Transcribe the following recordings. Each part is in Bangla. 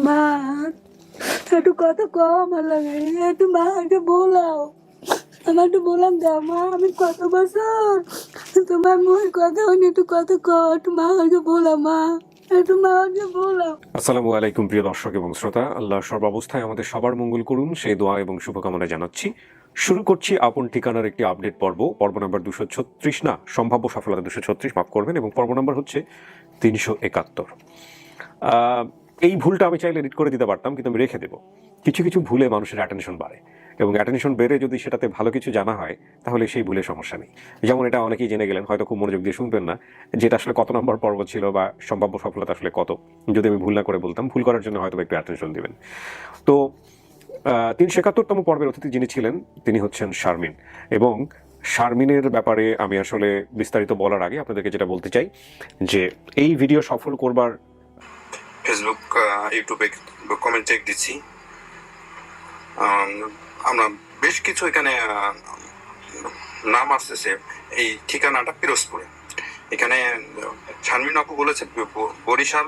মা একটু কথা কও আমার লাগে, একটু মা একটু বলাও, আমার একটু বললাম দাও মা, আমি কত বছর তোমার মুখের কথা হয়নি, একটু কথা কও, একটু মা একটু বলাও মা, একটু মা একটু বলাও। আসসালামু আলাইকুম প্রিয় দর্শক এবং শ্রোতা, আল্লাহ সর্বাবস্থায় আমাদের সবার মঙ্গল করুন সেই দোয়া এবং শুভকামনা জানাচ্ছি। শুরু করছি আপন ঠিকানার একটি আপডেট পর্ব নাম্বার 236, না সম্ভাব্য সফলতা 236, মাফ করবেন, এবং পর্ব নাম্বার হচ্ছে 371। এই ভুলটা আমি চাইলে এডিট করে দিতে পারতাম, কিন্তু আমি রেখে দেবো। কিছু কিছু ভুলে মানুষের অ্যাটেনশন বাড়ে, এবং অ্যাটেনশন বেড়ে যদি সেটাতে ভালো কিছু জানা হয় তাহলে সেই ভুলে সমস্যা নেই। যেমন এটা অনেকেই জেনে গেলেন, হয়তো খুব মনোযোগ দিয়ে শুনবেন না, যেটা আসলে কত নম্বর পর্ব ছিল বা সম্ভাব্য সফলতা আসলে কত, যদি আমি ভুল না করে বলতাম। ভুল করার জন্য হয়তো একটু অ্যাটেনশন দিবেন। তো 371তম পর্বের অতিথি যিনি ছিলেন তিনি হচ্ছেন শারমিন, এবং শারমিনের ব্যাপারে আমি আসলে বিস্তারিত বলার আগে আপনাদেরকে যেটা বলতে চাই যে এই ভিডিও সফল করবার ফেসবুক ইউটিউবে কমেন্ট চেক দিচ্ছি। আমরা বেশ কিছু এখানে নাম আসতেছে। এই ঠিকানাটা পিরোজপুরে। এখানে শারমিন আপু বলেছে বরিশাল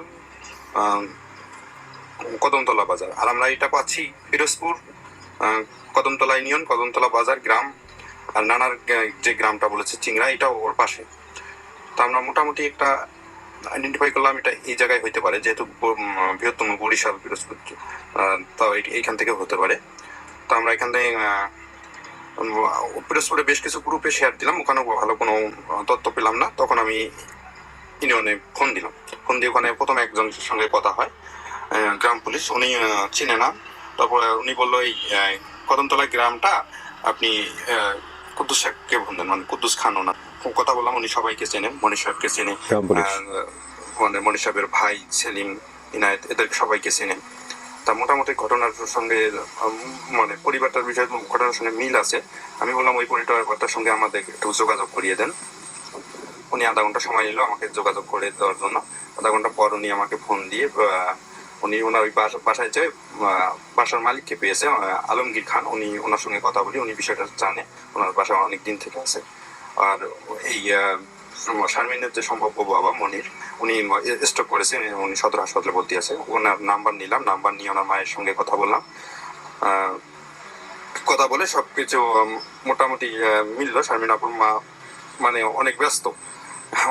কদমতলা বাজার, আর আমরা এটা পাচ্ছি পিরোজপুর কদমতলা ইউনিয়ন, কদমতলা বাজার গ্রাম, আর নানার যে গ্রামটা বলেছে চিংড়া, এটা ওর পাশে। তো আমরা মোটামুটি একটা আইডেন্টিফাই করলাম এটা এই জায়গায় হইতে পারে, যেহেতু বৃহত্তম বরিশাল পিরোজপুর, তাও এইখান থেকে হতে পারে। তো আমরা এখান থেকে পিরোজপুরে বেশ কিছু গ্রুপে শেয়ার দিলাম, ওখানে ভালো কোনো তথ্য পেলাম না। তখন আমি ইউনিয়নে ফোন দিলাম। ফোন দিয়ে ওখানে প্রথম একজনের সঙ্গে কথা হয়, গ্রাম পুলিশ, উনি চিনে না। তারপরে উনি বললো এই কদমতলা গ্রামটা আপনি কুদ্দুস সাহেবকে ফোন দেন, মানে কুদ্দুস খান ওনার। কথা বললাম, উনি সবাইকে চেনে, মনির সাহেবকে চেনে, মানে মনির সাহেবের ভাই সেলিম, ইনায়েত, এদেরকে সবাইকে চেনে। তা মোটামুটি ঘটনার সঙ্গে মানে পরিবারটার বিষয়ে ঘটনার সঙ্গে মিল আছে। আমি বললাম ওই পরিবারটার সঙ্গে আমাদের একটু যোগাযোগ করিয়ে দেন। উনি আধা ঘন্টা সময় নিল আমাকে যোগাযোগ করে দেওয়ার জন্য। আধা ঘন্টা পর উনি আমাকে ফোন দিয়ে উনি ওনার ওই বাসায় যে বাসার মালিককে পেয়েছে, আলমগীর খান, উনি ওনার সঙ্গে কথা বলি, উনি বিষয়টা জানে, ওনার বাসা অনেক দিন থেকে আছে। আর এই শারমিনের যে সম্ভাব্য বাবা মনির, উনি স্ট্রোক করেছেন, উনি সদর হাসপাতালে ভর্তি আছে। ওনার নাম্বার নিলাম, নাম্বার নিয়ে ওনার মায়ের সঙ্গে কথা বললাম। কথা বলে সবকিছু মোটামুটি মিললো। শারমিন আপুর মা মানে অনেক ব্যস্ত,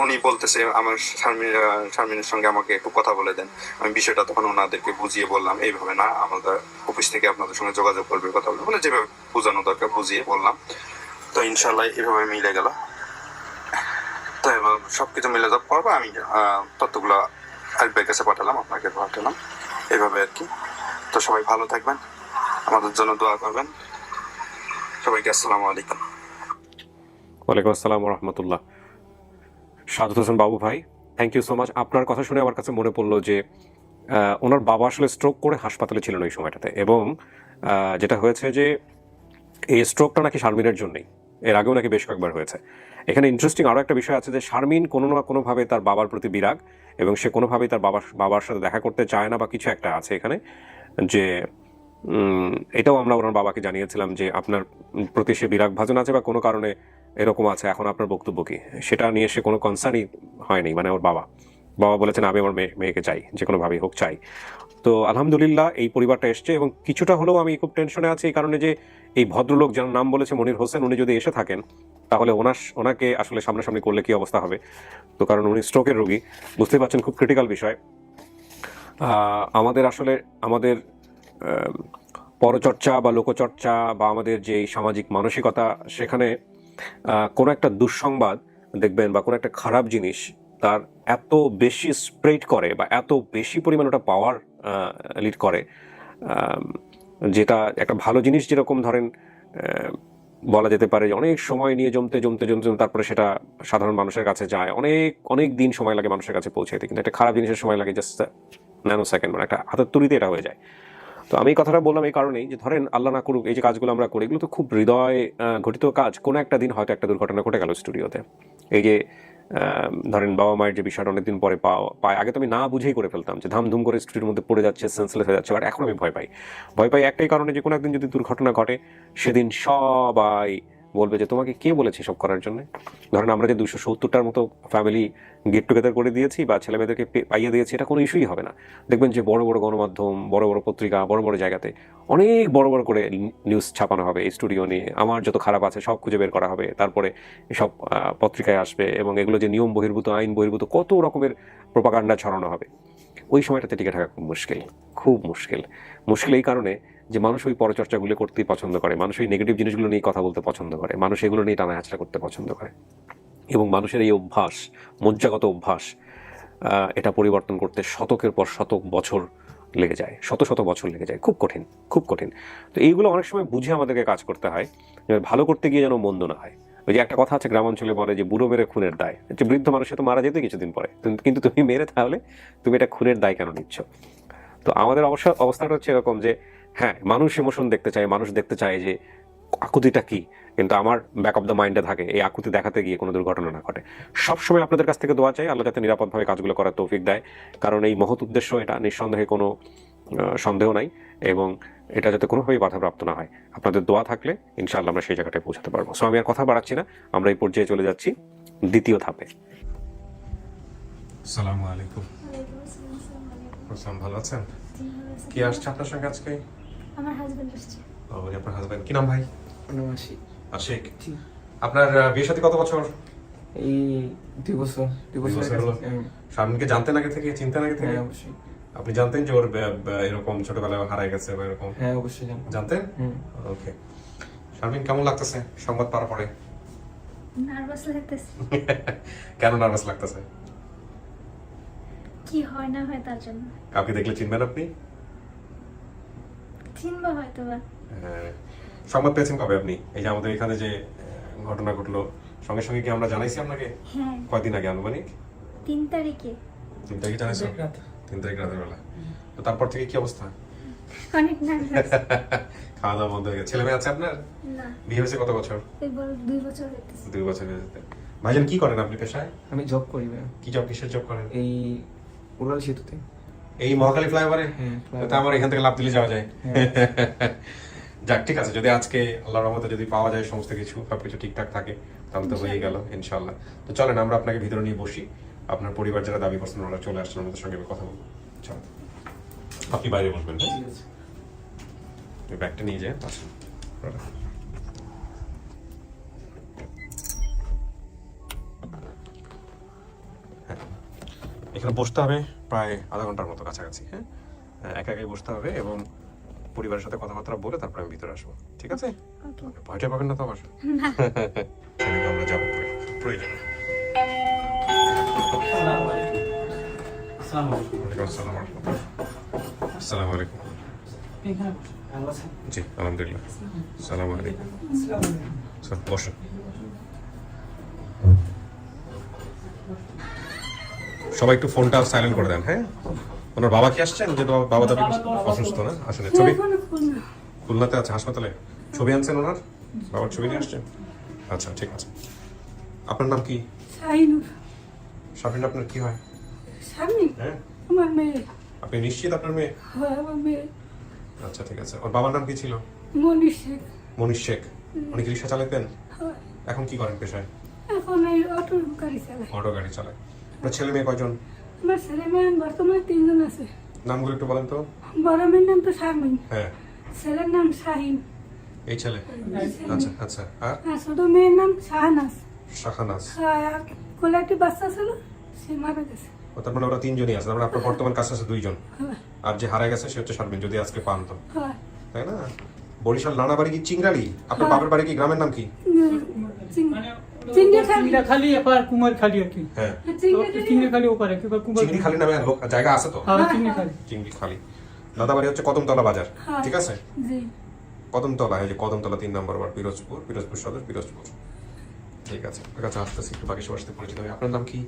উনি বলতেছে আমার শারমিনের সঙ্গে আমাকে একটু কথা বলে দেন। আমি বিষয়টা তখন ওনাদেরকে বুঝিয়ে বললাম, এইভাবে না, আমাদের অফিস থেকে আপনাদের সঙ্গে যোগাযোগ করবে, কথা বলবে, মানে যেভাবে বোঝানো দরকার বুঝিয়ে বললাম। তো ইনশাল্লাহ এভাবে মিলে গেল। তো এবার সবকিছু মিলে যাওয়ার পর আমি তথ্যগুলো আরিফের কাছে পাঠালাম, আপনাকে পাঠালাম, এইভাবে আর কি। তো সবাই ভালো থাকবেন, আমাদের জন্য দোয়া করবেন। সবাইকে আসসালামু আলাইকুম। ওয়ালাইকুম আসসালাম ওয়া রাহমাতুল্লাহ। সাদত হোসেন বাবু ভাই, থ্যাংক ইউ সো মাচ। আপনার কথা শুনে আমার কাছে মনে পড়লো যে ওনার বাবা আসলে স্ট্রোক করে হাসপাতালে ছিলেন ওই সময়টাতে, এবং যেটা হয়েছে যে এই স্ট্রোকটা নাকি শারমিনের জন্যই, এর আগেও নাকি বেশ কয়েকবার হয়েছে। এখানে ইন্টারেস্টিং আরও একটা বিষয় আছে যে শারমিন কোনো না কোনোভাবে তার বাবার প্রতি বিরাগ, এবং সে কোনোভাবেই তার বাবার সাথে দেখা করতে চায় না, বা কিছু একটা আছে এখানে। যে এটাও আমরা ওনার বাবাকে জানিয়েছিলাম যে আপনার প্রতি সে বিরাগ ভাজন আছে বা কোনো কারণে এরকম আছে, এখন আপনার বক্তব্য কি, সেটা নিয়ে সে কোনো কনসার্নই হয়নি। মানে ওর বাবা বলেছেন আমি আমার মেয়েকে চাই, যে কোনোভাবেই হোক চাই। তো আলহামদুলিল্লাহ এই পরিবারটা এসছে, এবং কিছুটা হলেও আমি খুব টেনশনে আছি এই কারণে যে এই ভদ্রলোক যার নাম বলেছে মনির হোসেন, উনি যদি এসে থাকেন তাহলে ওনাকে আসলে সামনাসামনি করলে কি অবস্থা হবে। তো কারণ উনি স্ট্রোকের রোগী, বুঝতে পারছেন, খুব ক্রিটিক্যাল বিষয়। আমাদের পরচর্চা বা লোকচর্চা বা আমাদের যে সামাজিক মানসিকতা, সেখানে কোনো একটা দুঃসংবাদ দেখবেন বা কোনো একটা খারাপ জিনিস তার এত বেশি স্প্রেড করে বা এত বেশি পরিমাণ ওটা পাওয়ার লিড করে, যেটা একটা ভালো জিনিস যেরকম ধরেন বলা যেতে পারে যে অনেক সময় নিয়ে জমতে তারপরে সেটা সাধারণ মানুষের কাছে যায়, অনেক দিন সময় লাগে মানুষের কাছে পৌঁছাইতে, কিন্তু একটা খারাপ জিনিসের সময় লাগে জাস্ট ন্যানো সেকেন্ড, মানে একটা হাতের তুলিতে এটা হয়ে যায়। তো আমি এই কথাটা বললাম এই কারণেই যে ধরেন আল্লাহ না করুক এই যে কাজগুলো আমরা করি, এগুলো তো খুব হৃদয় ঘটিত কাজ। কোনো একটা দিন হয়তো একটা দুর্ঘটনা ঘটে গেল স্টুডিওতে, এই যে ধরেন বাবা মায়ের যে বিষয়টা অনেকদিন পরে পায়, আগে তো আমি না বুঝেই করে ফেলতাম যে ধামধুম করে স্টুডিওর মধ্যে পড়ে যাচ্ছে, সেন্সলেস হয়ে যাচ্ছে, বাট এখন আমি ভয় পাই একটাই কারণে যে কোনো একদিন যদি দুর্ঘটনা ঘটে সেদিন সবাই বলবে যে তোমাকে কে বলেছে সব করার জন্য? ধরেন আমরা যে 270টার মতো ফ্যামিলি গেট টুগেদার করে দিয়েছি বা ছেলে মেয়েদেরকে পাইয়ে দিয়েছি, এটা কোনো ইস্যুই হবে না। দেখবেন যে বড় বড় গণমাধ্যম, বড় বড় পত্রিকা, বড় বড় জায়গাতে অনেক বড় বড় করে নিউজ ছাপানো হবে এই স্টুডিও নিয়ে, আমার যত খারাপ আছে সব খুঁজে বের করা হবে, তারপরে সব পত্রিকায় আসবে এবং এগুলো যে নিয়ম বহির্ভূত, আইন বহির্ভূত কত রকমের প্রোপাগান্ডা ছড়ানো হবে। ওই সময়টাতে টিকে থাকা খুব মুশকিল, খুব মুশকিল। মুশকিল এই কারণে যে মানুষ ওই পরচর্চাগুলো করতেই পছন্দ করে, মানুষ ওই নেগেটিভ জিনিসগুলো নিয়ে কথা বলতে পছন্দ করে, মানুষ এগুলো নিয়ে টানা হাঁচড়া করতে পছন্দ করে। এবং মানুষের এই অভ্যাস, মজ্জাগত অভ্যাস, এটা পরিবর্তন করতে শতকের পর শতক বছর লেগে যায়, শত শত বছর লেগে যায়, খুব কঠিন, খুব কঠিন। তো এইগুলো অনেক সময় বুঝে আমাদেরকে কাজ করতে হয়, ভালো করতে গিয়ে যেন মন্দ না হয়। ওই যে একটা কথা আছে গ্রামাঞ্চলে বলে যে বুড়ো মেরে খুনের দায়, যে বৃদ্ধ মানুষে তো মারা যেত কিছুদিন পরে, কিন্তু তুমি মেরে তাহলে তুমি এটা খুনের দায় কেন নিচ্ছ? তো আমাদের অবস্থাটা হচ্ছে এরকম যে হ্যাঁ, মানুষ ইমোশন দেখতে চায়, মানুষ দেখতে চায় যে আকুতিটা কি, কিন্তু আমার ব্যাক অফ দ্য মাইন্ডে থাকে এই আকুতি দেখাতে গিয়ে কোনো দুর্ঘটনা না ঘটে। সবসময় আপনাদের কাছ থেকে দোয়া চাই, আল্লাহ যাতে নিরাপদভাবে কাজগুলো করার তৌফিক দেয়, কারণ এই মহৎ উদ্দেশ্য, এটা নিঃসন্দেহে কোনো সন্দেহ নাই, এবং এটা যাতে কোনোভাবেই বাধাপ্রাপ্ত না হয়। আপনাদের দোয়া থাকলে ইনশাআল্লাহ আমরা সেই জায়গাটায় পৌঁছাতে পারবো। সো আমি আর কথা বাড়াচ্ছি না, আমরা এই পর্যায়ে চলে যাচ্ছি দ্বিতীয় ধাপে। আসসালামু আলাইকুম। ভালো আছেন? কি আসছে আপনার সঙ্গে আজকে? আমার হাজবেন্ড আসছে। ও, আপনার হাজবেন্ড কি নাম ভাই? আশিক। আশিক। আপনার বিয়ের সাথে কত বছর? এই 2 বছর। 2 বছর হলো। শারমিনকে জানতেন আগে থেকে, চিনতেন আগে থেকে? হ্যাঁ, অবশ্যই। আপনি জানতেন যে ওর এরকম ছোটবেলায় হারাই গেছে বা এরকম? হ্যাঁ, অবশ্যই জানতেন। ওকে। শারমিন কেমন লাগতেছে সংবাদ পাওয়ার পরে? নার্ভাস লাগতেছে। কেন নার্ভাস লাগতেছে? কি হয় না হয় তার জন্য। কাউকে দেখলে চিনবেন আপনি? চিনবা হয়তো বা। সংবাদ পেয়েছেন কবে আপনি? এই যে আমাদের এখানে যে ঘটনা ঘটলো, সঙ্গে সঙ্গে কি আমরা জানাইছি আপনাকে? হ্যাঁ, কয়দিন আগে আনুমানিক? 3 তারিখে। 3 তারিখে জানাইছো? 3 তারিখ রাতের বেলা। তো তারপর থেকে কি অবস্থা? অনেক নার্ভাস। খাওয়া দাওয়া বন্ধ হয়ে গেছে? ছেলে মেয়ে আছে আপনার? না, বিয়ে হয়েছে কত বছর? এবার 2 বছর হইতেছে। 2 বছর হয়ে যেতে। ভাইজান কি করেন আপনি পেশায়? আমি জব করি ভাই। কি জব, কিসের জব করেন? এই উড়াল সেতুতে। এই মহাখালী ফ্লাইওভারে? হ্যাঁ, তো আমার এখান থেকে লাভ দিলে যাওয়া যায়। যাক, ঠিক আছে, যদি আজকে আল্লাহর রহমতে যদি পাওয়া যায় সমস্ত কিছু, সবকিছু ঠিকঠাক থাকে, তাহলে তো হয়ে গেল ইনশাআল্লাহ। তো চলেন আমরা আপনাকে ভিতরে নিয়ে বসি, আপনার পরিবার যারা দাবি করছেন ওরা চলে আসছেন, আমাদের সঙ্গে কথা বলবো। চল, আপনি বাইরে বসবেন। হ্যাঁ, ঠিক আছে। ব্যাগটা নিয়ে যায়। আসুন। হ্যাঁ, এখানে বসতে হবে প্রায় আধা ঘন্টার মতো কাছাকাছি। হ্যাঁ, একা একাই বসতে হবে এবং পরিবারের সাথে কথাবার্তা বলে তারপরে আমি ভিতরে আসবো, ঠিক আছে? ওকে। ভয়টা পাবেন না তো আবার? না। আমরা যাবো প্রয়োজন। আসসালামু আলাইকুম। জি, আলহামদুলিল্লাহ। আসসালামু আলাইকুম। স্যার বসুন। সবাই একটু ফোনটা সাইলেন্ট করে দেন। হ্যাঁ, ওনার বাবা কি আসছেন? যে বাবা দাবি অসুস্থ না? আসলে ছবি খুলনাতে আছে হাসপাতালে, ছবি আনছেন ওনার বাবার, ছবি নিয়ে আসছেন? আচ্ছা, ঠিক আছে। আপনার নাম কি? শাহিনুর। শারমিন আপনার কি হয়? শারমিন হ্যাঁ, আমার মেয়ে। আপনি নিশ্চিত আপনার মেয়ে? হয় আমার মেয়ে। আচ্ছা, ঠিক আছে। ওর বাবার নাম কি ছিল? মনীষ শেখ। মনীষ শেখ। উনি কি রিক্সা চালাতেন? হয়। এখন কি করেন পেশায়? এখন এই অটো গাড়ি চালায়। অটো গাড়ি চালায়। আপনার ছেলে মেয়ে কয়জন? আমার ছেলে মেয়ে বর্তমানে 3 জন আছে। নামগুলো একটু বলেন তো। বড় মেয়ের নাম তো শারমিন, হ্যাঁ, ছেলের নাম শাহিন, এই ছেলে। আচ্ছা আচ্ছা। আর আর ছোট মেয়ের নাম শাহনাজ। শাহানাজ। আর কোলে একটি বাচ্চা ছিল, সে মারা গেছে। ও, তার মানে ওরা 3 জনই আছে। তার মানে আপনার বর্তমান কাছে আছে 2 জন, হয়। আর যে হারা গেছে সে হচ্ছে শারমিন, যদি আজকে পান তো, হয়। তাই না? বরিশাল নানা বাড়ি কি চিংড়ালি? আপনার হ্যাঁ। বাবার বাড়ি কি, গ্রামের নাম কি? চিংড়িখালি এপার কুমারখালি আর কি। হ্যাঁ, চিংড়িখালি ওপারে কি কুমার চিংড়ি খালি নামে জায়গা আছে তো? হ্যাঁ, চিংড়িখালি। চিংড়ি খালি। দাদা বাড়ি হচ্ছে কদমতলা বাজার, হ্যাঁ। ঠিক আছে? জি। কদমতলা, এই যে কদমতলা 3 নম্বর ওয়ার্ড, পিরোজপুর, পিরোজপুর সদর, পিরোজপুর। ঠিক আছে, ওর কাছে আসতেছি, একটু বাকি সবার সাথে পরিচিত হবে। আপনার নাম কি?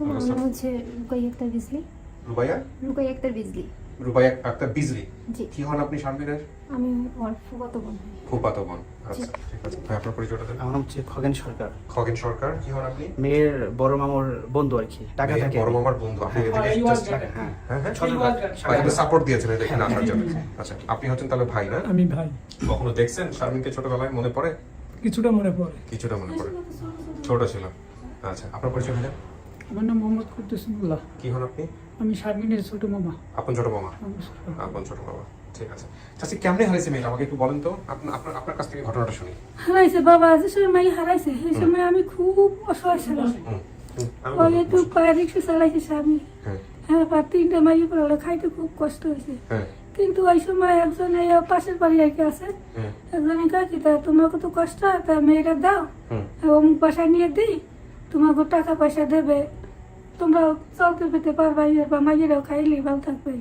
আমার নাম হচ্ছে রুকাই আক্তার বিজলি। রুবাইয়া? রুকাই আক্তার বিজলি। রুবাইয়া আক্তার বিজলি। জি। কি হন আপনি শারমিনের? আমি ওর ফুফাতো বোন। ফুফাতো বোন। আচ্ছা, ঠিক আছে। ভাই, আপনার পরিচয়টা দেন। আমার নাম হচ্ছে খগেন সরকার। খগেন সরকার। কি হন আপনি? মেয়ের বড় মামার বন্ধু আর কি, টাকা মেয়ের থাকে। বড় মামার বন্ধু। আপনি এদিকে হ্যাঁ, এই just- ওয়ার্ডে। হ্যাঁ, হ্যাঁ হ্যাঁ, এই ওয়ার্ডে। সাপোর্ট দিয়েছেন এখানে আসার জন্য। আচ্ছা, আপনি হচ্ছেন তাহলে ভাই না? আমি ভাই। কখনো দেখছেন শারমিনকে ছোটবেলায়? মনে পড়ে? কিছুটা মনে পড়ে। কিছুটা মনে পড়ে, ছোট ছিল। আচ্ছা, আপনার পরিচয় ভাইয়া? আমার নাম মোহাম্মদ কুদ্দুসুল্লাহ। কি হন আপনি? আমি শারমিনের ছোট মামা। আপন ছোট মামা? আপন ছোট মামা, ঠিক আছে। চাচি, কেমনে হারিয়েছে মেয়েটা আমাকে একটু বলেন তো, আপনার কাছ থেকে ঘটনাটা শুনি। হারাইছে বাবা, যে সময় হারাইছে সেই সময় আমি খুব অসহায় ছিলাম। ওই একটু পায়ে রিক্সা চালাইছে স্বামী, হ্যাঁ, আর 3টা মাইয়ে পড়ালে খাইতে খুব কষ্ট হয়েছে। কিন্তু ওই সময় একজন এই পাশের বাড়ি আর কি আছে, একজন কাকি, তা তোমাকে তো কষ্ট, তা মেয়েটা দাও, অমুক বাসায় নিয়ে দিই, তোমাকে টাকা পয়সা দেবে, তোমরা চলতে পেতে পারবা, বা মাইয়েরাও খাইলে ভালো থাকবে।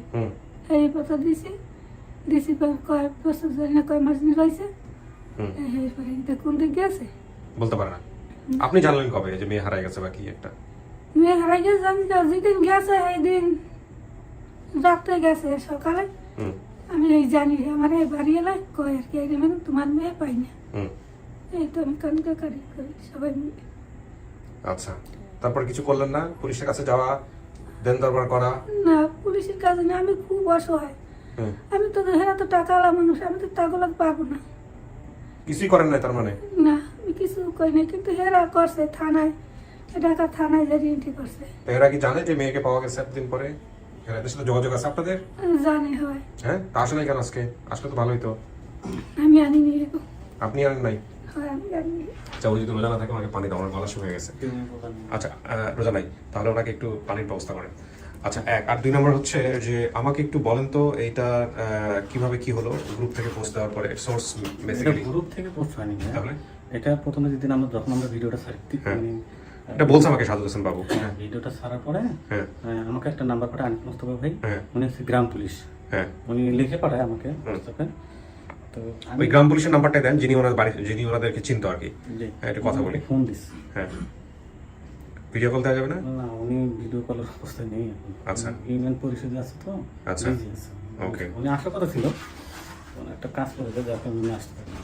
এই কথা দিছি কয়েক বছর জানি না কয় মাস নিয়ে এরপরে কোন দিক গেছে বলতে পারে না। আপনি জানলেন কবে যে মেয়ে হারাই গেছে বা কি একটা? মেয়ে হারাই গেছে জানি না, যেদিন গেছে এই দিন রাত্রে গেছে, সকালে আমি এই জানি, আমার এই বাড়ি এলাই কয় আর কি, মানে তোমার মেয়ে পাই না। এই তো আমি কান্নাকারি করি সবাই মিলে। আচ্ছা, তারপর কিছু করলেন না? পুলিশের কাছে যাওয়া, দেন দরবার করা? না, পুলিশের কাছে না, আমি খুব অসহায়। আমি তো হেরা তো টাকাওয়ালা মানুষ, আমি তো টাকাগুলো পাবো না। কিছুই করেন না তার মানে? না, আমি কিছু করি না, কিন্তু হেরা করছে থানায়, ঢাকা থানায় যে এন্ট্রি করছে। তো এরা কি জানে যে মেয়েকে পাওয়া গেছে এতদিন পরে? এদের সাথে যোগাযোগ আছে আপনাদের? জানে হয়। হ্যাঁ, তা আসলে কেন আজকে আসলে তো ভালোই তো। আমি আনিনি এরকম। আপনি আনেন নাই? হয়, আমি আনিনি। আচ্ছা, ওই যদি রোজা না থাকে ওনাকে পানি দাও, আমার গলা শুকিয়ে গেছে। আচ্ছা, রোজা নাই, তাহলে ওনাকে একটু পানির ব্যবস্থা করেন। আচ্ছা, আর 2 নম্বর হচ্ছে যে আমাকে একটু বলেন তো এইটা কিভাবে কি হলো গ্রুপ থেকে পোস্ট দেওয়ার পরে, সোর্স বেসিক্যালি গ্রুপ থেকে পোস্ট হয়নি। তাহলে এটা প্রথমে যেদিন যখন আমরা ভিডিওটা ছাড়ি, এটা বলছে আমাকে সাদুল হোসেন বাবু। ভিডিওটা ছাড়ার পরে হ্যাঁ, আমাকে একটা নাম্বার পাঠায় আনিস মোস্তফা ভাই, হ্যাঁ, উনি হচ্ছে গ্রাম পুলিশ, হ্যাঁ, উনি লিখে পাঠায় আমাকে হোয়াটসঅ্যাপে। তো ওই গ্রাম পুলিশের নাম্বারটা দেন যিনি ওনার বাড়ি, যিনি ওনাদেরকে চিনতো আর কি। হ্যাঁ, একটু কথা বলি। Phone this. হ্যাঁ, ভিডিও কল দেওয়া যাবে না? না, উনি ভিডিও কলের অবস্থায় নেই এখন। আচ্ছা। ইউনিয়ন পরিষদে আছে তো। আচ্ছা। busy আছে। ওকে। উনি আসার কথা ছিল, উনি একটা কাজ করেছে যাতে উনি আসতে পারেন।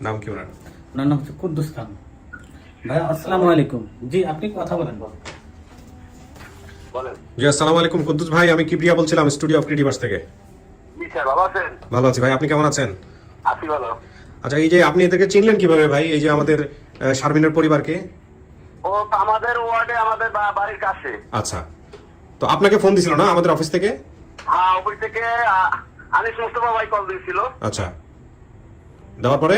নাম কি ওনার? ওনার নাম হচ্ছে কুদ্দুস খান। ভাই আসসালামু আলাইকুম। জি, আপনি কথা বলেন। জি, আসসালামু আলাইকুম কুদ্দুস ভাই, আমি কিবরিয়া বলছিলাম স্টুডিও অফ ক্রিয়েটিভার্স থেকে। জি স্যার, ভালো আছেন? ভালো আছি ভাই, আপনি কেমন আছেন? আছি ভালো। আচ্ছা, এই যে আপনি এদেরকে চিনলেন কিভাবে ভাই, এই যে আমাদের শারমিনের পরিবারকে? ও তো আমাদের ওয়ার্ডে, আমাদের বাড়ির কাছে। আচ্ছা, তো আপনাকে ফোন দিছিল না আমাদের অফিস থেকে? হ্যাঁ, অফিস থেকে আনিস মুস্তফা ভাই কল দিয়েছিল। আচ্ছা, দেওয়ার পরে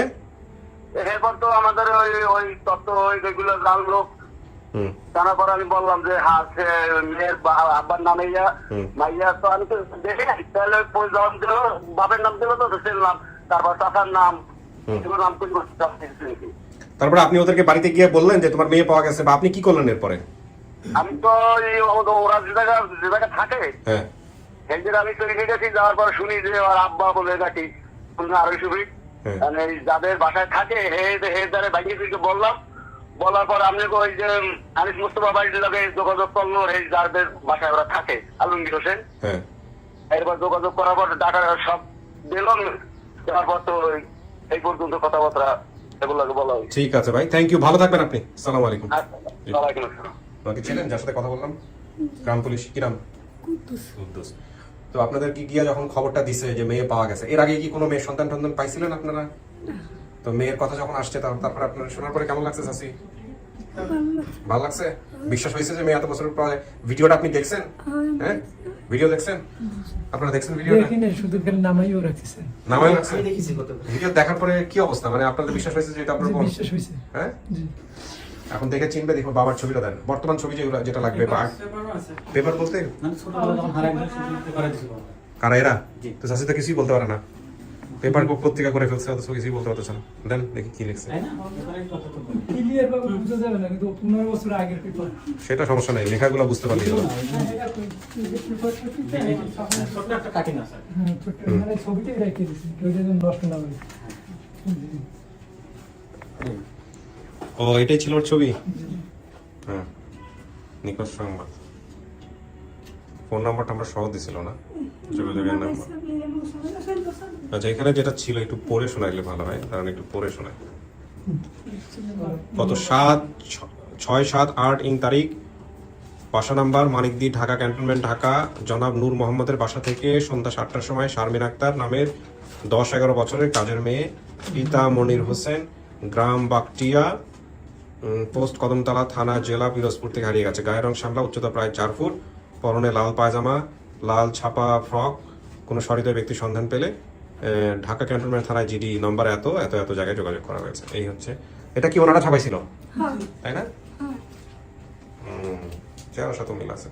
এরপর তো আমাদের ওই তথ্য ওইগুলো জানলো। জানার পর আমি বললাম যে হ্যাঁ, সে মেয়ের আব্বার নামে মাইয়া, তো আমি তো দেখে তাহলে যখন দিল বাপের নাম দিল তো সে নাম, তারপর চাচার নাম, নাম তারপরে আপনি ওদেরকে বাড়িতে গিয়ে বললেন যে তোমার মেয়ে পাওয়া গেছে, বা আপনি কি করলেন এরপরে? আমি তো ওরা যে জায়গা থাকে, হ্যাঁ, সেই জায়গা আমি তৈরি গেছি। যাওয়ার পর শুনি যে ওর আব্বা বলে নাকি 250 ফিট, মানে যাদের বাসায় থাকে দ্বারে ভাইকে বললাম। বলার পর আমি ওই যে আনিস মুস্তফা বাড়ির লোকে যোগাযোগ করলো, এই যাদের বাসায় ওরা থাকে, আলমগীর হোসেন। এরপর যোগাযোগ করার পর ডাটা সব দিলাম, তারপর তো এই পর্যন্ত কথাবার্তা এগুলোকে বলা হয়। ঠিক আছে ভাই, থ্যাংক ইউ, ভালো থাকবেন আপনি। আসসালামু আলাইকুম। ওয়ালাইকুম আসসালাম। বাকি ছিলেন যার সাথে কথা বললাম, গ্রাম পুলিশ, কি নাম? কুদ্দুস। তো আপনাদের কি গিয়া যখন খবরটা দিছে যে মেয়ে পাওয়া গেছে, এর আগে কি কোনো মেয়ের সন্তান টন্তান পাইছিলেন আপনারা? তো মেয়ের কথা যখন আসছে তারপর আপনারা শোনার পরে কেমন লাগছে চাচি? ভালো লাগছে? বিশ্বাস হয়েছে যে মেয়ে এত বছর পরে? ভিডিওটা আপনি দেখছেন? হ্যাঁ, ভিডিও দেখছেন? আপনারা দেখছেন ভিডিওটা? এখানে শুধু খালি নামাইও রাখছেন। নামাই লাগছে? আমি দেখেছি কত। ভিডিও দেখার পরে কি অবস্থা, মানে আপনাদের বিশ্বাস হয়েছে যে এটা আপনার বোন? বিশ্বাস হয়েছে। হ্যাঁ, জি। এখন দেখে চিনবে, দেখো বাবার ছবিটা দেন, বর্তমান ছবি যেটা লাগবে। পেপার বলতে মানে ছোটবেলা যখন হারাই গেছে পেপারে দিছিল। কারা এরা? জি। তো চাচি তো কিছুই বলতে পারে না, পেপার পত্রিকা করে ফেলছে, অথচ কিছুই বলতে পারতেছে না। দেন দেখি কি লিখছে। তাই না? পেপারে কথা তো বলি। ক্লিয়ার ভাবে বোঝা যাবে না, কিন্তু 15 বছর আগের পেপার। সেটা সমস্যা নাই, লেখাগুলো বুঝতে পারলি তো। ছোট্ট একটা কাটিং আছে। হ্যাঁ, ছোট্ট মানে ছবিটাই রেখে দিয়েছি, ওইটা যেন নষ্ট না হয়। ও, এটাই ছিল ওর ছবি। হ্যাঁ, নিকট সংবাদ। ফোন নাম্বারটা আমরা সহ দিছিল না, যোগাযোগের নাম্বার। আচ্ছা, এখানে যেটা ছিল একটু পড়ে শোনাইলে ভালো হয়, কারণ একটু পড়ে শোনায়। কত 6-7-8 ইং তারিখ বাসা নাম্বার মানিকদি, ঢাকা ক্যান্টনমেন্ট, ঢাকা। জনাব নূর মোহাম্মদের বাসা থেকে সন্ধ্যা 7টার সময় শারমিন আক্তার নামের 10-11 বছরের কাজের মেয়ে, পিতা মনির হোসেন, গ্রাম বাকটিয়া, পোস্ট কদমতলা, থানা জেলা পিরোজপুর থেকে হারিয়ে গেছে। গায়ের রং শ্যামলা, উচ্চতা প্রায় 4 ফুট, পরনে লাল পায়জামা, লাল ছাপা ফ্রক। কোনো সহৃদয় ব্যক্তির সন্ধান পেলে ঢাকা ক্যান্টনমেন্ট থানায় জিডি নম্বর এত এত এত জায়গায় যোগাযোগ করা হয়েছে। এই হচ্ছে, এটা কি ওনারা ছাপাইছিল হ্যাঁ তাই না? হ্যাঁ চেহারার সাথে মিল আছে।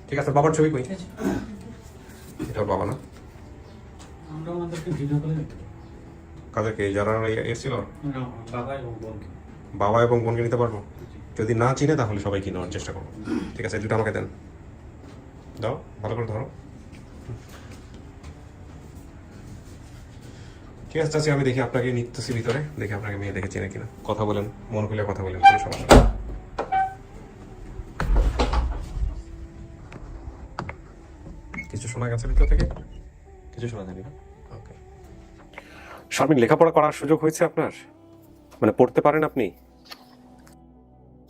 ঠিক আছে, বাবার ছবি কই? এটা ওর বাবা না? আমরা আমাদেরকে ভিডিও করে দেখতে পারি। কাদেরকে? যারা এসেছিল বাবা এবং বোনকে। বাবা এবং বোনকে নিতে পারবো? যদি না চিনে তাহলে সবাইকে নেওয়ার চেষ্টা করবো। ঠিক আছে, দুটো আমাকে দেন, দাও, ভালো করে ধরো। ঠিক আছে চাচি, আমি দেখি আপনাকে নিতেছি ভিতরে, দেখি আপনাকে মেয়ে দেখে চিনে কিনা। কথা বলেন, মন খুলে কথা বলেন, কোনো সমস্যা নেই। কিছু শোনা গেছে ভিতর থেকে? কিছু শোনা যায়নি না? ওকে। শারমিন, লেখাপড়া করার সুযোগ হয়েছে আপনার? মানে পড়তে পারেন আপনি?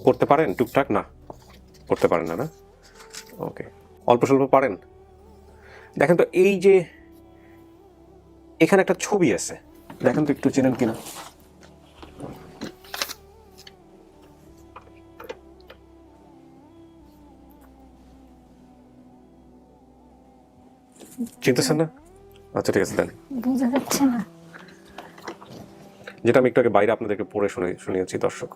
পড়তে পারেন টুকটাক? না, পড়তে পারেন না, না? ওকে, অল্প স্বল্প পারেন। দেখেন তো, এই যে এখানে একটা ছবি আছে, দেখেন তো একটু চেনেন কিনা। চিনতেছেন না? আচ্ছা ঠিক আছে, দেন। বোঝা যাচ্ছে না। যেটা আমি একটু আগে বাইরে আপনাদেরকে পড়ে শুনিয়েছি দর্শক।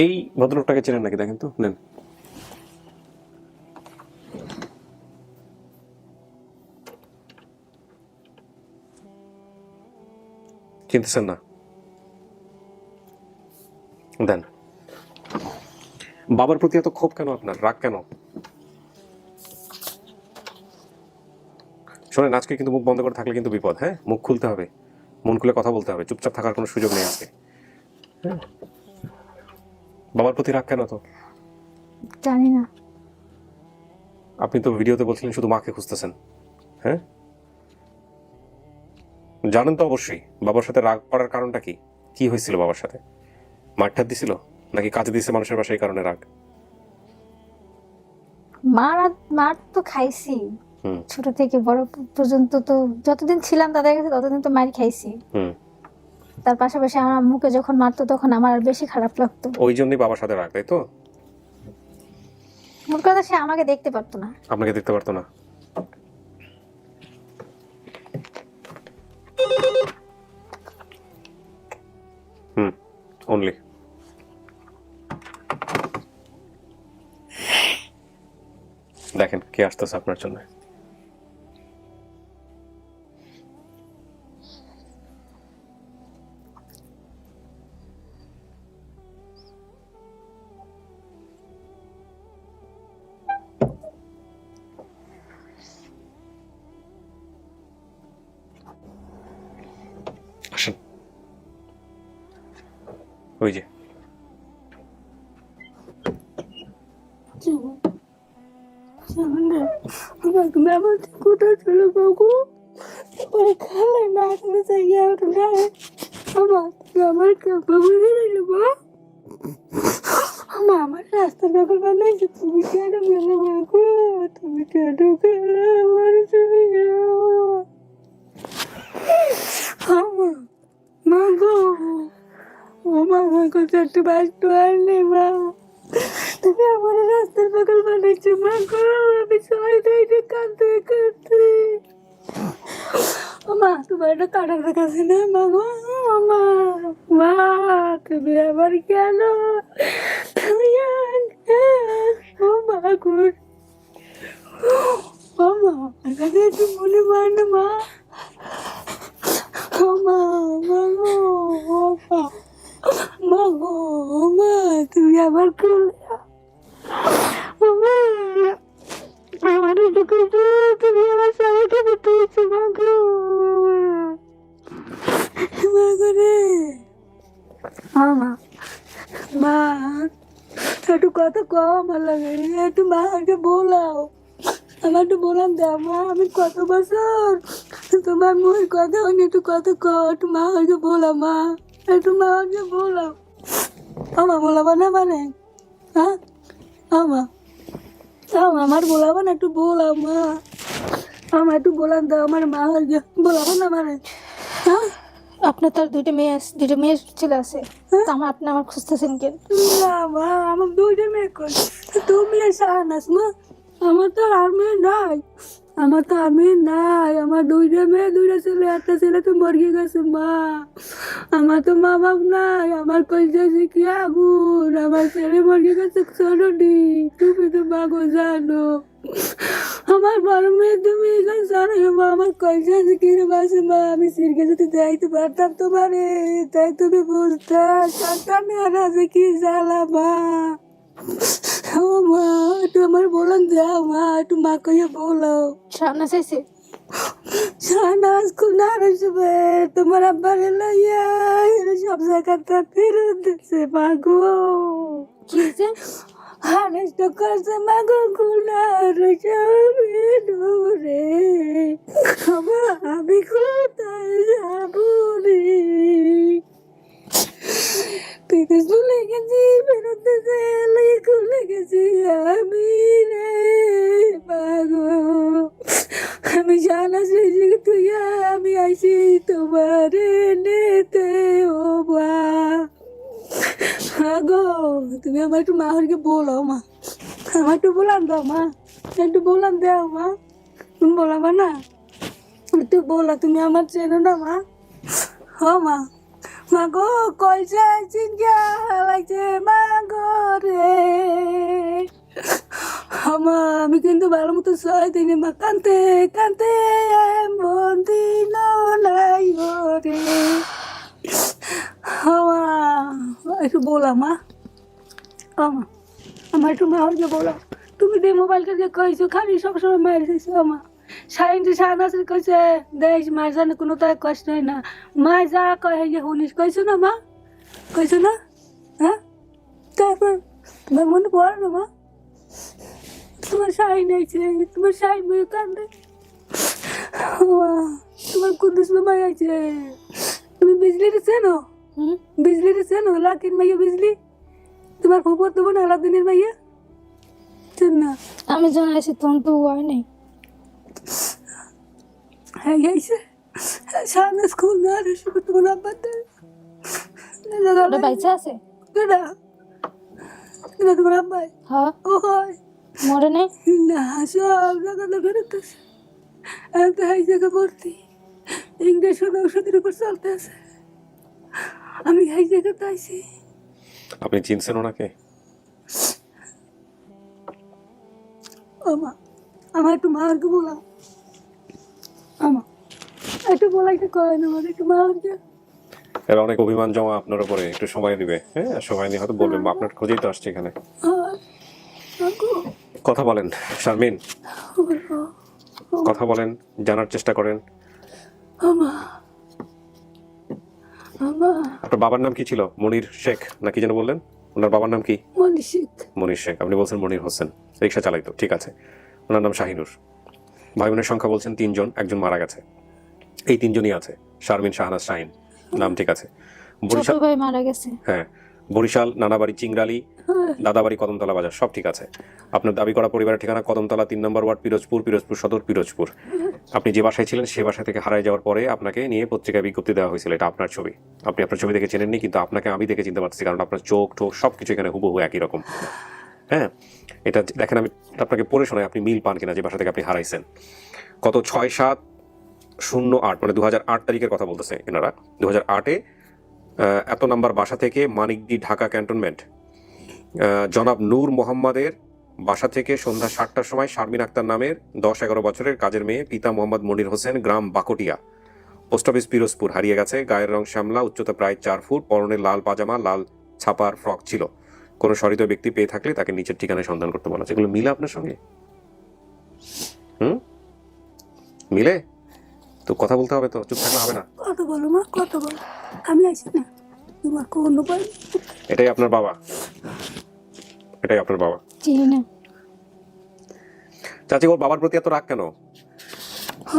এই ভদ্রলোকটাকে চেনেন নাকি দেখেন তো, নেন। চিনতেছেন না? দেন। বাবার প্রতি এত ক্ষোভ কেন আপনার, রাগ কেন? শোনেন, আজকে কিন্তু মুখ বন্ধ করে থাকলে কিন্তু বিপদ। হ্যাঁ, মুখ খুলতে হবে, মন খুলে কথা বলতে হবে, চুপচাপ থাকার কোনো সুযোগ নেই আজকে। হ্যাঁ, বাবার প্রতি রাগ কেন তো? জানি না। আপনি তো ভিডিওতে বলছিলেন শুধু মাকে খুঁজতেছেন। হ্যাঁ, জানেন তো অবশ্যই বাবার সাথে রাগ করার কারণটা কি? কি হয়েছিল বাবার সাথে? মারঠার দিছিল নাকি কাজে দিছে মানুষের বাসায়, এই কারণে রাগ? মার তো খাইছি হুম ছোট থেকে বড় পর্যন্ত, তো যতদিন ছিলাম তাদের কাছে ততদিন তো মার খাইছি। হুম। তার পাশাপাশি আমার আম্মুকে যখন মারতো তখন আমার আর বেশি খারাপ লাগতো। ওই জন্যই বাবার সাথে রাগ, তাই তো? মোট কথা, সে আমাকে দেখতে পারতো না। আপনাকে দেখতে পারতো না? হুম, অনলি। দেখেন কে আসতেছে আপনার জন্য। আসেন, ওই যে। তুমি আমার কোথায় চলে বাবু? পরে খালে না আসলে জায়গা ওঠে আমার, তুমি আমার বাবু নিয়ে মা। আমার রাস্তা নকল বানাইছে, তুমি কেন গেলে বাবু? তুমি কেন গেলে আমার সঙ্গে? মা গো, ও মা, আমার কাছে একটু বাঁচতে পারলে মা। তুমি আমার রাস্তার পাগল বানাইছো মা গো, আমি সবাই দেখে কাঁদতে কাঁদতে। মা, তোমার একটা কাটার কাছে না মা গো? মা, মা, তুমি আবার কেন? তুমি ও মা গো, ও মা, আমার কাছে একটু মনে পড়ে না মা? ও মা, মা গো, ও মা, মা গো, ও মা, তুমি আবার করলে আমার তুমি আমার সবাইকে বলতেছো মা গো, মা গো রে। মা, মা, একটু কথা কম ভালো লাগে রে, একটু মাকে বলাও, আমার একটু বলান দাও মা। আমি কত বছর তোমার মুখের কথা হয়নি, একটু কথা কও, একটু মা হয়ে বলা মা, একটু মা হয়ে বলাও। আমা বলাবা না মানে, হ্যাঁ আমা আমার বলাবা না, একটু বলাও মা, আমার একটু বলান দাও, আমার মা হয়ে বলাবো না মানে, হ্যাঁ আপনার তার দুইটা মেয়ে ছেলে আছে, তো আপনি আমার খুঁজতেছেন কেন? না মা, আমার দুইটা মেয়ে কই, তুমি শাহানাস মা, আমার তো আর মেয়ে নাই, আমার তো আর মেয়ে নাই, আমার দুইটা মেয়ে দুইটা ছেলে, একটা ছেলে তো মরে গেছে মা, আমার তো মা বাপ নাই, আমার কইছে কি আগুন, আমার ছেলে মরে গেছে ছোটটি, তুমি তো মাগো জানো, আমার বড় মেয়ে তুমি জানো মা, আমার কইছে কি রে বাসে মা, আমি সিরকে যদি যাইতে পারতাম তোমারে, তাই তুমি বুঝতা সন্তান আছে কি জ্বালা মা। ও মা, একটু আমার বলেন যাও মা, একটু মা কইয়া বলো। সামনে চাইছে শাহনাজ খুনার আসবে, তোমার আব্বারে লইয়া এরা সব জায়গাটা ফেরত দিচ্ছে মাগো। কি হয়েছে? হানেসটা করছে মাগো খুনার সবে রে, আমি কোথায় যাবো রে, বিদেশ ভুলে গেছি, ফেরত দিতে ভুলে গেছি আমি রে মাগো। আমি জানা সেই তুই আমি আইছি তোমার নেতে ও মা, গো তুমি আমার একটু মা হরকে বলো মা, আমার একটু বলান দাও মা, একটু বলান দাও মা, তুমি বলাবা না, একটু বলো, তুমি আমার চেনো না মা, হ মা, মা গো কইছে চিন্তা লাগছে মা গো রে, আমা আমি কিন্তু ভালো মতো সহায় দিইনি মা, কান্তে কান্তে এমন দিন নাই রে, আমা একটু বলা মা, আমা আমার একটু মা হয়ে বলা, তুমি যে মোবাইল কাছে কইছো খালি সবসময় মায়ের দিয়েছো আমা, সাইন্সে শাহনাজের কইছে দেশ মায়ের জানে কোনো তার কষ্ট হয় না, মা যা কয় যে শুনিস, কইছো না মা, কইছো না, হ্যাঁ তারপর তোমার মনে পড়ে না মা, তোমার শাড়ি নেইছে, তোমার শাড়ি মেয়ে কান্দে, তোমার কুদ্দুস মাই আছে, তুমি বিজলিটা চেনো, বিজলিটা চেনো, লাকির মাইয়া বিজলি, তোমার খবর দেবো না আলাদিনের মাইয়া, চেন না? আমি জানাইছি তখন তো হয় নাই। হ্যাঁ গেছে সামনে স্কুল না আর তোমার আব্বা ওটা বাইচা আছে? কেডা কেডা তোমার আব্বা? হ্যাঁ। ও হয় মরে নাই? না, সব জায়গাতে ফেরত আছে, আমি তো এই জায়গা ভর্তি, ইংরেজ ঔষধের উপর চলতে আছে, আমি এই জায়গাতে আইছি। আপনি চিনছেন ওনাকে? ও মা, আমার একটু মারকে বলাও, আমা একটু বলাইতে কয় না, আমার একটু মারকে। এর অনেক অভিমান জমা আপনার উপরে, একটু সময় দিবে, হ্যাঁ সময় নিয়ে হয়তো বলবেন, আপনার খোঁজেই তো আসছে এখানে। কথা বলেন শারমিন, কথা বলেন, জানার চেষ্টা করেন। আমা আমা আপনার বাবার নাম কি ছিল? মনির শেখ না কি যেন বললেন? ওনার বাবার নাম কি? মনীষিক। মনির শেখ, আপনি বলছেন মনির হোসেন, রিক্সা চালাইতো, ঠিক আছে। ওনার নাম শাহিনুর। ভাই বোনের সংখ্যা বলছেন 3 জন, একজন মারা গেছে, এই 3 জনই আছে, শারমিন, শাহনাজ, শাহিন, নাম ঠিক আছে। ছোট বরিশাল, ভাই মারা গেছে। হ্যাঁ বরিশাল, নানাবাড়ি, চিংড়ালি, দাদাবাড়ি, কদমতলা বাজার, সব ঠিক আছে। আপনার দাবি করা পরিবারের ঠিকানা কদমতলা 3 নম্বর ওয়ার্ড, পিরোজপুর, পিরোজপুর সদর, পিরোজপুর। আপনি যে বাসায় ছিলেন সে বাসা থেকে হারায় যাওয়ার পরে আপনাকে নিয়ে পত্রিকায় বিজ্ঞপ্তি দেওয়া হয়েছিল, এটা আপনার ছবি, আপনি আপনার ছবি দেখে চেনেননি, কিন্তু আপনাকে আমি দেখে চিনতে পারছি, কারণ আপনার চোখ টোক সব কিছু এখানে হুবহু একই রকম। হ্যাঁ এটা দেখেন, আমি আপনাকে পড়ে শোনাই, আপনি মিল পান কিনা যে বাসা থেকে আপনি হারাইছেন। কত 6/7/08 মানে 2008 তারিখের কথা বলতেছে এনারা। 2008-এ এত নাম্বার বাসা থেকে মানিকদি, ঢাকা ক্যান্টনমেন্ট, জনাব নূর মোহাম্মদের বাসা থেকে সন্ধ্যা 7টার সময় শারমিন আক্তার নামের 10-11 বছরের কাজের মেয়ে, পিতা মোহাম্মদ মনির হোসেন, গ্রাম বাকটিয়া, পোস্ট অফিস পিরোজপুর, হারিয়ে গেছে। গায়ের রং শ্যামলা, উচ্চতা প্রায় 4 ফুট, পরনে লাল পাজামা, লাল ছাপার ফ্রক ছিল। কোনো সহৃদয় ব্যক্তি পেয়ে থাকলে তাকে নিচের ঠিকানায় সন্ধান করতে বলা আছে। এগুলো মিলে আপনার সঙ্গে? মিলে তো কথা বলতে হবে, তো চুপ থাকলে হবে না। কত বলো মা, কত বলো, আমি আইছি না, তোমার কোনো পাই। এটাই আপনার বাবা? এটাই আপনার বাবা? চিনি না। চাচি, ওর বাবার প্রতি এত রাগ কেন?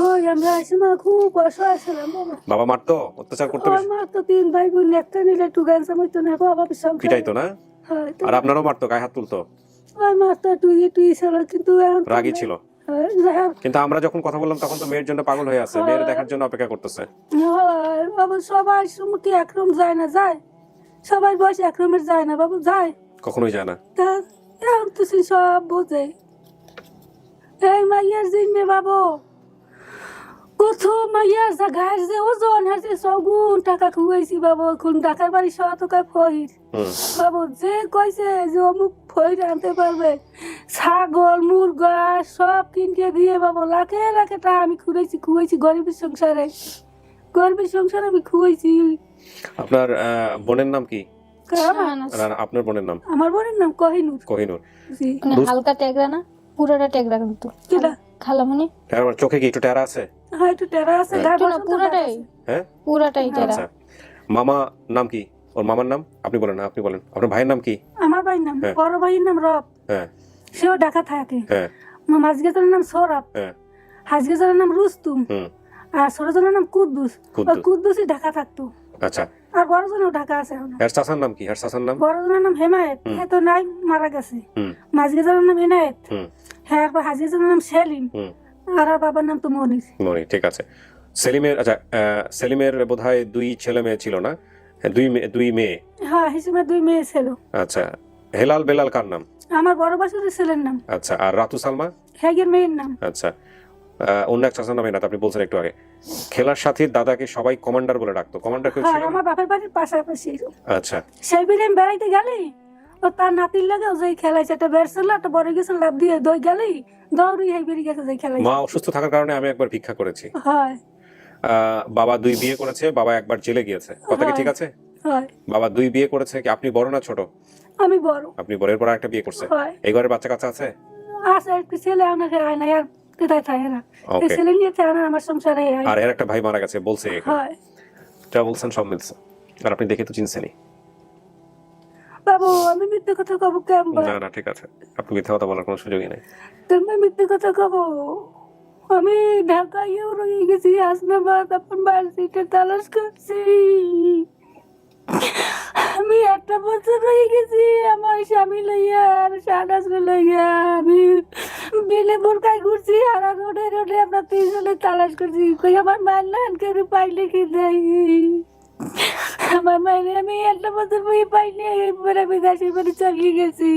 ওই আমরা আসি মা খুব অসহায় ছিলাম বাবা। বাবা মারতো, অত্যাচার করতো ওর বেশি? মা তো 3 ভাই বোন, একটা নিলে একটু গ্যাঞ্জাম হইতো না বাবা, সংসার পিটাইতো না? হয় তো। আর আপনারও মারতো, গায়ে হাত তুলতো? ওই মা তো টুই ছিল, কিন্তু এখন তো রাগী নাই। ছিল? হয়, যাই হোক, কিন্তু আমরা যখন কথা বললাম তখন তো মেয়ের জন্য পাগল হয়ে আছে, মেয়ের দেখার জন্য অপেক্ষা করতেছে। হয় বাবু, সবাই কি একরকম যায় না? যায়, সবাই বয়স একরকমের যায় না বাবু, যায়। কখনোই যায় না। তা এখন তো সে সব বোঝে। এই মাইয়ার জিম্মে বাবু, কত মাইয়ার গায়ের যে ওজন আছে, সগুন টাকা খুয়াইছি বাবু। এখন ঢাকার বাড়ি 100 টাকা ফইর বাবু, যে কইছে যে অমুক ফইর আনতে পারবে, ছাগল মুরগা সব কিনতে দিয়ে বাবু, লাখে লাখে টাকা আমি খুয়াইছি গরিবের সংসারে, গরিবের সংসারে আমি খুয়াইছি। আপনার বোনের নাম কি? শাহনাজ। আর আপনার বোনের নাম? আমার বোনের নাম কোহিনুর। কোহিনুর। জি। মানে হালকা টেকরা না, পুরোটা টেকরা কিন্তু। কেডা? খালামণি। আমার চোখে কি একটু টেরা আছে? হ্যাঁ, একটু টেরা আছে, হ্যাঁ। গায়ে একটু না, বসন্ত পুরাটাই আছে। হ্যাঁ, পুরাটাই টেরা। আচ্ছা। মামা নাম কি? ওর মামার নাম আপনি বলেন না, আপনি বলেন। আপনার ভাইয়ের নাম কি? আমার ভাইয়ের নাম, হ্যাঁ। বড় ভাইয়ের নাম রব, হ্যাঁ সেও ঢাকা থাকে। হ্যাঁ মাঝগেজনের নাম সৌরভ, হ্যাঁ। হাজগেজনের নাম রুস্তুম, হুম। আর ছোটজনের নাম কুদ্দুস। কুদ্দুস। ওই কুদ্দুসই ঢাকা থাকতো, আচ্ছা। আর বড়জনেও ঢাকা আছে এখন। এর চাচার নাম কি? এর চাচার নাম? বড়জনের নাম হেমায়েত, হ্যাঁ তো নাই, মারা গেছে। হুম মাঝগেজনের নাম এনায়েত, হুম হ্যাঁ, আর হাজগেজনের নাম সেলিম, হুম। আর বাবার নাম তো মনির। মনি, ঠিক আছে। সেলিমের, আচ্ছা, সেলিমের বোধহয় 2 ছেলে মেয়ে ছিল না? হ্যাঁ, 2 মেয়ে। হ্যাঁ, হিসেবে 2 মেয়ে ছিল। আচ্ছা। হেলাল বেলাল কার নাম? আমার বড় বাসুরের ছেলের নাম, আচ্ছা। আর রাতু সালমা? হ্যাগের মেয়ের নাম। আচ্ছা। অন্য এক চাচার নাম এনাত, আপনি বলছেন একটু আগে। খেলার সাথীর দাদাকে সবাই কমান্ডার বলে ডাকতো, কমান্ডার কেউ হ্যাঁ, ছিল? আমার বাপের বাড়ির পাশাপাশি। আচ্ছা। সেই বিলে আমি বেড়াইতে গেলি, ও তার নাতির লাগে যে খেলাইছে, একটা বেড় ছিল, একটা বড় গেছে, লাভ দিয়ে দই গেলি, দৌড়ি হাই বেরিয়ে গেছে যে খেলাইছে। মা অসুস্থ থাকার কারণে আমি একবার ভিক্ষা করেছি। হয় বাবা 2 বিয়ে করেছে, বাবা একবার জেলে গিয়েছে, কথা কি ঠিক আছে? হয়, বাবা 2 বিয়ে করেছে। কি আপনি বড় না ছোট? আমি বড়। আপনি বড়, এরপর একটা বিয়ে করছে। হয়, এই ঘরের বাচ্চা কাচ্চা আছে? আছে একটু ছেলে, আমাকে আয় না, আর কোথায় থাকে না, এই ওকে। ছেলে নিয়ে থাকে না আমার সংসারে আয়। আর এর একটা ভাই মারা গেছে বলছে এখানে। হয় যা বলছেন সব মিলছে। আর আপনি দেখে তো চিনছেনই। বাবু, আমি মিথ্যে কথা কব কেমন? না না, ঠিক আছে, আপনি মিথ্যা কথা বলার কোনো সুযোগই নেই। তুমি মিথ্যে কথা কব? আমি ঢাকায়ও রয়ে গেছি, হাসনাবাদ, আপন বাড়িতে তালাশ করছি। আমি 1 বছর রয়ে গেছি আমার স্বামী লইয়া, আর শাহনাজ লইয়া। আমি বিলে বোরকায় ঘুরছি, আর রোডে রোডে আমরা 3 জনে তালাশ করছি, কই আমার মায়ের লান কেউ পাইলে কি দেয়। আমার মায়ের আমি 1 বছর বই পাইনি, এরপর আমি দেশের বাড়ি চালিয়ে গেছি।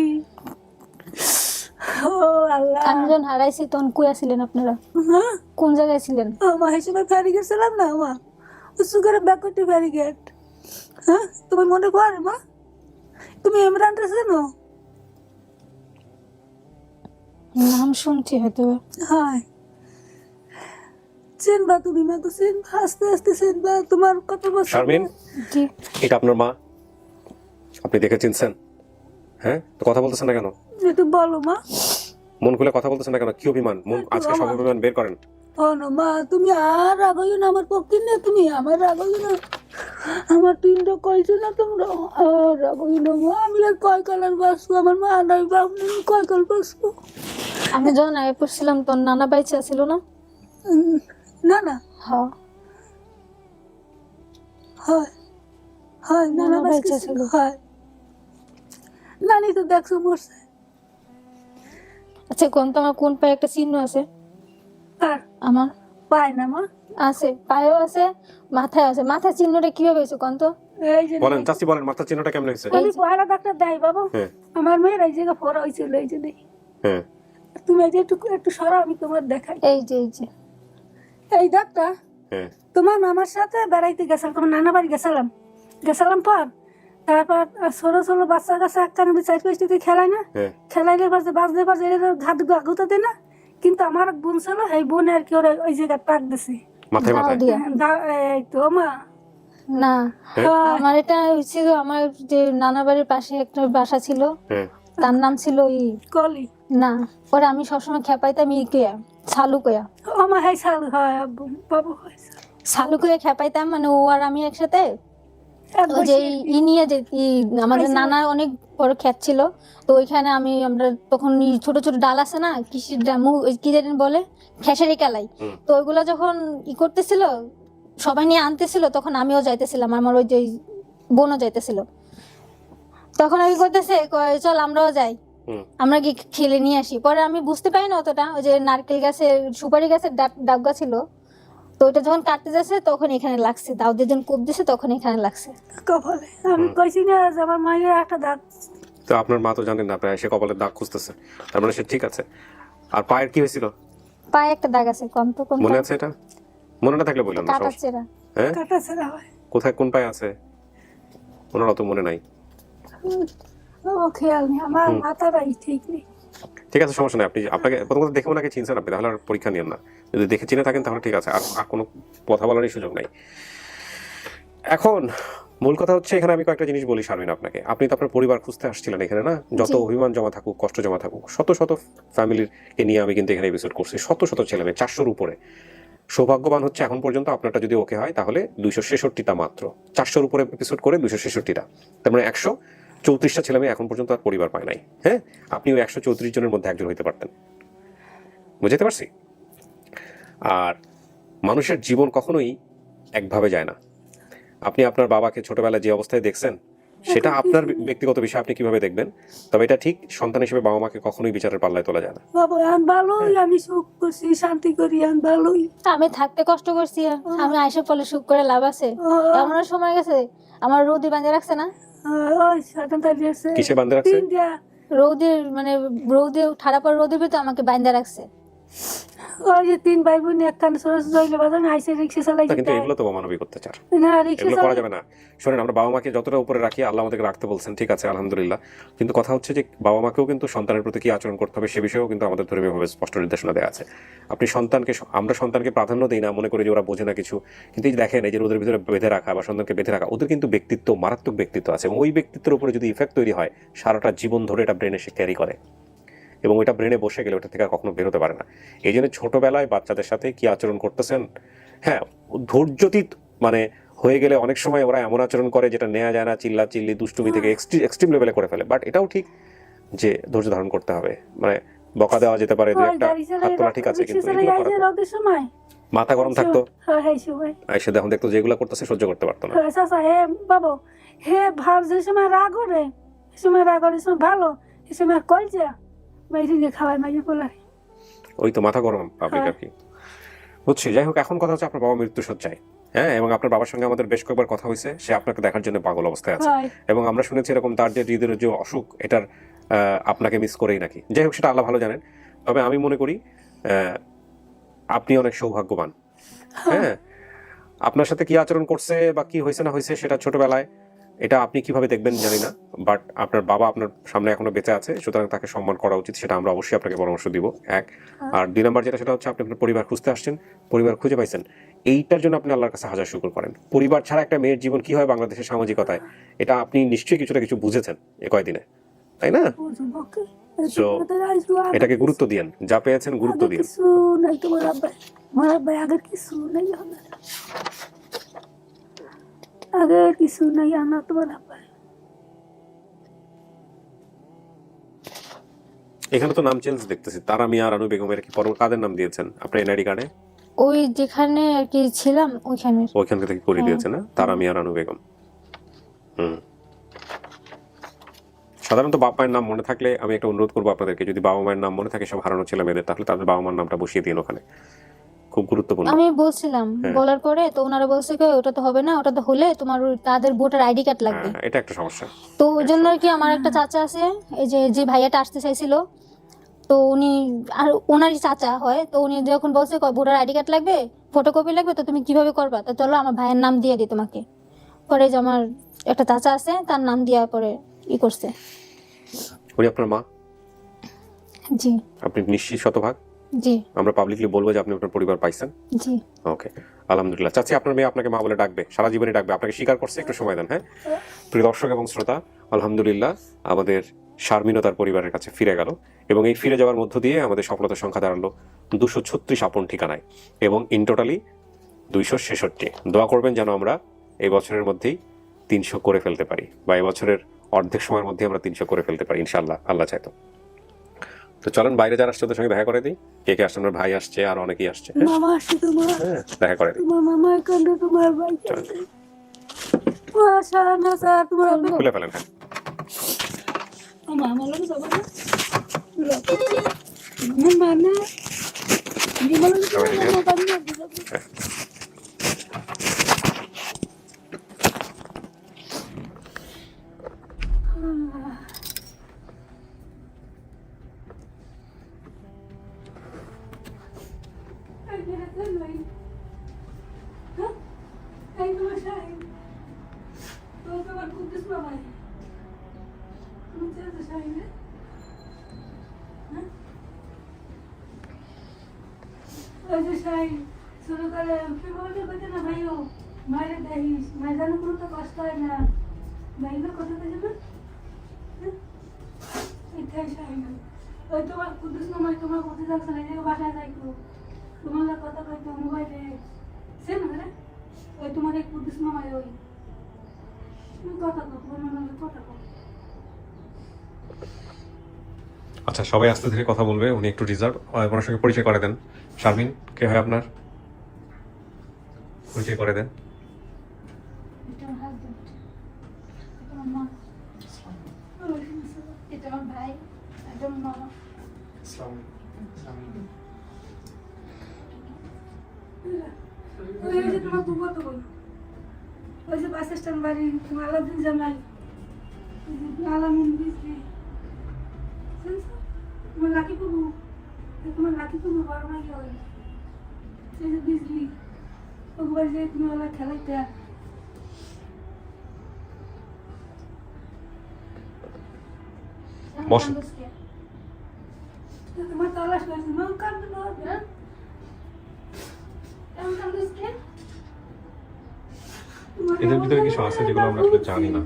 ও আল্লাহ। আমি যখন হারাইছি তখন কই ছিলেন আপনারা? হ্যাঁ, কোন জায়গায় ছিলেন? মা হিসেবে ফেরি গেছিলাম না মা, সুগারে ব্যাকটি ফেরি গেট। হ্যাঁ, তোমার মনে পড়ে মা? তুমি ইমরান চেনো? নাম শুনছি হয়তো। হ্যাঁ, চিনবা তুমি মা, তো চিনবা, আস্তে আস্তে চিনবা। তোমার কত বছর? শারমিন, জি। এটা আপনার মা? আপনি দেখে চিনছেন? হ্যাঁ, তো কথা বলতেছেন না কেন? একটু বলো মা। মন খুলে কথা বলতেছেন না কেন? কি অভিমান? মন আজকে সব অভিমান বের করেন। ও না মা, তুমি আর রাগইও না আমার পক্ষে, না তুমি আমার রাগইও না, আমার 3টা কইছো না তোমরা, আর রাগইও না মা। আমি আর কয় কালার বাসবো, আমার মা নাই বাপ নেই, কয় কাল বাসবো। আমি যখন আগে পড়ছিলাম তখন নানা বাইচা ছিল না? না না, হ্যাঁ, হয় হয়, নানা নানা বাচ্চা বাচ্চা ছিল, ছিল। হয়। নানি তো দেখছো মরছে। আচ্ছা, কোন তোমার কোন পায়ে একটা চিহ্ন আছে? আর আমার পায় না মা, আছে, পায়েও আছে, মাথায় আছে। মাথার চিহ্নটা কিভাবে হয়েছে কোন তো? এই যে বলেন চাচি, বলেন মাথার চিহ্নটা কেমন হয়েছে? আমি পয়লা ডাক্তার দেয় বাবু, হ্যাঁ আমার মেয়ের এই জায়গা ফোড়া হয়েছিল, এই যে নেই। হ্যাঁ। তুমি এই যে একটু একটু সরা, আমি তোমার দেখাই। এই যে এই যে এই ডাক্তার, হ্যাঁ তোমার মামার সাথে বেড়াইতে গেছিলাম, তোমার নানা বাড়ি গেছিলাম পর, তারপর ছোট ছোট বাচ্চা কাছে একখানে 4-5টি খেলায় না, হ্যাঁ। খেলাইলে পারছে বাজলে পারছে, ঘাত গুতা দেয় না, কিন্তু আমার এক বোন ছিল, এই বোন আর কি ওরা ওই জায়গায় পাক দিছে। মাথায় দাও মাথায়। দিয়া। এই তো মা। না, হ্যাঁ, আমার এটা হয়েছিল, আমার যে নানা বাড়ির পাশে একটা বাসা ছিল, হ্যাঁ। তার নাম ছিল কলি। না, পরে আমি সবসময় খেপাইতাম কেয়া, ছালু কয়া, ও মা, হ্যাঁ সাল হয় আব্বু বাবু, হয় ছালু কয়া খেপাইতাম, মানে ও আর আমি একসাথে ওই যে ই নিয়ে যে আমাদের নানা অনেক বড় ক্ষেত ছিল, তো ওইখানে আমরা তখন ছোট ছোট ডাল আছে না, কৃষির কি জানি বলে, খেসারি কালাই, তো ওইগুলো যখন করতেছিল সবাই নিয়ে আনতেছিল, তখন আমিও যাইতেছিলাম, আমার ওই যে বোনও যাইতেছিল। তখন আর কি করতেছে, চল আমরাও যাই, আমরা কি খেলে নিয়ে আসি। পরে আমি বুঝতে পারি না অতটা, ওই যে নারকেল গাছের সুপারি গাছের ডাবগা ছিল, তো ওইটা যখন কাটতে যাচ্ছে তখন এখানে লাগছে, দাউদের যখন কোপ দিছে তখন এখানে লাগছে কপালে। আমি কইছি না যে আমার মায়ের একটা দাগ। তো আপনার মা তো জানেন না, প্রায় সে কপালের দাগ খুঁজতেছে, তার মানে সে ঠিক আছে। আর পায়ের কি হয়েছিল? পায়ে একটা দাগ আছে, কম তো কম মনে আছে এটা? মনে না থাকলে বললাম না, কাটা সমস্যা। চেরা। হ্যাঁ, কাটা ছেড়া হয়। কোথায় কোন পায়ে আছে ওনার অত মনে নাই। ও খেয়াল নেই, আমার মাথাটাই ঠিক নেই। ঠিক আছে, সমস্যা নেই। আপনাকে প্রথমত দেখে ওনাকে চিনছেন আপনি, তাহলে আর পরীক্ষা নিয়েন না। যদি দেখে চিনে থাকেন তাহলে ঠিক আছে, আর কোনো কথা বলারই সুযোগ নাই। এখন মূল কথা হচ্ছে, এখানে আমি কয়েকটা জিনিস বলি শারমিন আপনাকে। আপনি তো আপনার পরিবার খুঁজতে আসছিলেন এখানে না? যত অভিমান জমা থাকুক, কষ্ট জমা থাকুক, শত শত ফ্যামিলির নিয়ে আমি কিন্তু এখানে এপিসোড করছি, শত শত ছেলে মেয়ে, 400-র উপরে। সৌভাগ্যবান হচ্ছে এখন পর্যন্ত আপনারটা যদি ওকে হয় তাহলে 266টা মাত্র, 400-র উপরে এপিসোড করে 266টা, তার মানে 134টা ছেলে মেয়ে এখন পর্যন্ত আর পরিবার পায় নাই। হ্যাঁ, আপনি ওই 134 জনের মধ্যে একজন হইতে পারতেন, বুঝতে পারছি। আর মানুষের জীবন কখনোই একভাবে যায় না। আপনি আপনার বাবাকে ছোটবেলায় যে অবস্থায় দেখছেন সেটা আপনার ব্যক্তিগত বিষয়, আপনি কিভাবে দেখবেন, তবে এটা ঠিক সন্তান হিসেবে বাবা মাকে কখনোই বিচারের পাল্লায় তোলা যায় না। বাবা আমি ভালোই, আমি সুখ করছি, শান্তি করি, আমি ভালোই। আমি থাকতে কষ্ট করছি, আমি আইসা পলে সুখ করে লাভ আছে? এমন সময় গেছে আমার রোদি বাঁধে রাখছে না, ওই সাধন তালি আছে কিসে বাঁধে রাখছে? তিনটা। রৌদের মানে রৌদে ঠাড়া পর রোদের ভিতরে আমাকে বাইন্ধা রাখছে। ওই যে 3 ভাই বোন একখান সরস জইলে বাজান আইসে রিক্সা চালাই। কিন্তু এগুলো তো অমানবিক অত্যাচার, না রিক্সা এগুলো করা চালাই যাবে না। শোনেন, আমরা বাবা মাকে যতটা উপরে রাখি, আল্লাহ আমাদেরকে রাখতে বলছেন, ঠিক আছে আলহামদুলিল্লাহ, কিন্তু কথা হচ্ছে যে বাবা মাকেও কিন্তু সন্তানের প্রতি কি আচরণ করতে হবে সে বিষয়েও কিন্তু আমাদের ধর্মীয়ভাবে স্পষ্ট নির্দেশনা দেওয়া আছে। আপনি আমরা সন্তানকে প্রাধান্য দিই না, মনে করি যে ওরা বোঝে না কিছু, কিন্তু এই দেখেন, এই যে ওদের ভিতরে বেঁধে রাখা বা সন্তানকে বেঁধে রাখা, ওদের কিন্তু ব্যক্তিত্ব, মারাত্মক ব্যক্তিত্ব আছে, এবং ওই ব্যক্তিত্বের উপরে যদি ইফেক্ট তৈরি হয় সারাটা জীবন ধরে এটা ব্রেনে সে ক্যারি করে, এবং ওইটা ব্রেনে বসে গেলে ওটা থেকে আর কখনো বেরোতে পারে না। এই জন্য ছোটবেলায় বাচ্চাদের সাথে কি আচরণ করতেছেন, হ্যাঁ, ধৈর্যতীত মানে হয়ে গেলে অনেক সময় ওরা এমন আচরণ করে যেটা নেওয়া যায় না, চিল্লা চিল্লি দুষ্টুমি থেকে এক্সট্রিম লেভেলে করে ফেলে। বাট এটাও ঠিক যে ধৈর্য ধারণ করতে হবে, মানে বকা দেওয়া যেতে পারে, দু একটা হাত তোলা ঠিক আছে, কিন্তু রোদের সময় মাথা গরম থাকতো, হ্যাঁ সময় এসে দেখুন দেখতো যেগুলো করতেছে সহ্য করতে পারতো না। চাচা হে বাবু হে ভাব, যে সময় রাগ করে সে সময় রাগ করে, সময় ভালো, এ সময় কলজা বাইরে দিয়ে খাওয়ায় মাঝে পোলাই। ওই তো মাথা গরম পাবলিক আর কি, বুঝছি। যাই হোক, এখন কথা হচ্ছে আপনার বাবা মৃত্যু সজ্জায়, হ্যাঁ, এবং আপনার বাবার সঙ্গে আমাদের বেশ কয়েকবার কথা হয়েছে, সে আপনাকে দেখার জন্য পাগল অবস্থায় আছে, এবং আমরা শুনেছি এরকম তার যে হৃদয়ের যে অসুখ, এটার আপনাকে মিস করেই নাকি। যাই হোক, সেটা আল্লাহ ভালো জানেন। তবে আমি মনে করি আপনি অনেক সৌভাগ্যবান। হ্যাঁ, আপনার সাথে কি আচরণ করছে বা কি হয়েছে না হয়েছে সেটা ছোটবেলায়, এটা আপনি কিভাবে দেখবেন জানি না, বাট আপনার বাবা আপনার সামনে এখনো বেঁচে আছে, সুতরাং তাকে সম্মান করা উচিত, সেটা আমরা অবশ্যই আপনাকে পরামর্শ দিব। এক, আর 2 নাম্বার যেটা, সেটা হচ্ছে আপনি আপনার পরিবার খুঁজতে আসছেন, পরিবার খুঁজে পাইছেন, এইটার জন্য আপনি আল্লাহর কাছে হাজার শুকর করেন। পরিবার ছাড়া একটা মেয়ের জীবন কি হয় বাংলাদেশের সামাজিকতায়, এটা আপনি নিশ্চয়ই কিছুটা কিছু বুঝেছেন এ কয়দিনে, তাই না? So, এটাকে গুরুত্ব দিয়েন, যা পেয়েছেন গুরুত্ব দিয়েন। কিছু নাই তোমার আব্বাই, আমার আব্বাই আগের কিছু নাই, আগে কিছু নাই আমার তোমার আব্বাই। এখানে তো নাম চেঞ্জ দেখতেছি, তারা মিয়া রানু বেগমের কি পরম কাদের নাম দিয়েছেন আপনার এনআইডি কার্ডে? ওই যেখানে আর কি ছিলাম ওইখান থেকে করে দিয়েছে না, তারা মিয়া রানু বেগম। সাধারণত বাবা মায়ের নাম মনে থাকলে আমি একটা অনুরোধ করবো আপনাদেরকে, যদি বাবা মায়ের নাম মনে থাকে সব হারানো ছেলে মেয়েদের, তাহলে তাদের বাবা মার নামটা বসিয়ে দিন ওখানে, খুব গুরুত্বপূর্ণ। আমি বলছিলাম, বলার পরে তো ওনারা বলছে কি ওটা তো হবে না, ওটা তো হলে তোমার তাদের ভোটার আইডি কার্ড লাগবে, এটা একটা সমস্যা। তো ওই জন্য আর কি আমার একটা চাচা আছে, এই যে ভাইয়াটা আসতে চাইছিল, তো উনি আর ওনারই চাচা হয়, তো উনি যখন বলছে ভোটার আইডি কার্ড লাগবে, ফটোকপি লাগবে, তো তুমি কিভাবে করবা, তো চলো আমার ভাইয়ের নাম দিয়ে দিই তোমাকে। পরে যে আমার একটা চাচা আছে, তার নাম দিয়া পরে করছে। উনি আপনার মা? জি। আপনি নিশ্চিত শতভাগ? জি। আমরা পাবলিকলি বলবো যে আপনি আপনার পরিবার পাইছেন? জি। ওকে, আলহামদুলিল্লাহ। চাচি, আপনার মেয়ে আপনাকে মা বলে ডাকবে, সারা জীবনে ডাকবে, আপনাকে স্বীকার করছে, একটু সময় দেন। হ্যাঁ, প্রিয় দর্শক এবং শ্রোতা, আলহামদুলিল্লাহ আমাদের শারমিনও তার পরিবারের কাছে ফিরে গেল, এবং এই ফিরে যাওয়ার মধ্য দিয়ে আমাদের সফলতার সংখ্যা দাঁড়ালো 236 আপন ঠিকানায়, এবং ইন টোটালি 266। দোয়া করবেন যেন আমরা এই বছরের মধ্যেই 300 করে ফেলতে পারি, বা এই বছরের অর্ধেক সময়ের মধ্যে আমরা 300 করে ফেলতে পারি ইনশাল্লাহ, আল্লাহ চাইতো। তো চলেন বাইরে যারা আসছে ওদের সঙ্গে দেখা করে দিই। কে কে আসছে? আমার ভাই আসছে, আর অনেকেই আসছে। হ্যাঁ? মামা আসছে তোমার, হ্যাঁ, দেখা করে দিই। তোমার মামার কাছে তোমার ভাই আছে। স্যার না স্যার তোমার খুলে ফেলেন। হ্যাঁ, মামা আমার লোক যাবো না মানে ছোটকালে কি বলতে পারছে না ভাইও, মায়ের দেখিস মায়ের জানো কোনো তো কষ্ট হয় না, ভাইগুলো কথা বলছে না। এটাই সাইন ওই তোমার কুদ্দুস মামাই তোমার কোথায় যাচ্ছে না, এই বাসায় যাইতো তোমার কথা কইতো মোবাইলে সে না রে, ওই তোমার এই কুদ্দুস মামাই ওই কথা কো কথা কো। আচ্ছা, সবাই আস্তে ধীরে কথা বলবে, উনি একটু রিজার্ভ। ওনার সঙ্গে পরিচয় করে দেন। শারমিন, কে হয় আপনার? পরিচয় করে দেন। এটা আমার হাজবেন্ড, এটা আমার মা, এটা আমার ভাই, এটা আমার মামা। ওই যে তোমার বুবু তো বল, ওই যে বাস স্ট্যান্ড বাড়ি তোমার আলাদিন জামাই, আলামিন বিজলি, তোমার লাকি বুবু, তোমার লাকি বুবু বড় ভাই হয়, সেই যে বিজলি ওগুলো যে তুমি ওরা খেলাইতে। বসেন। তোমার তালাশ করছি মা কাঁদবে না, এদের ভিতরে কিছু আছে যেগুলো আমরা আসলে জানি না।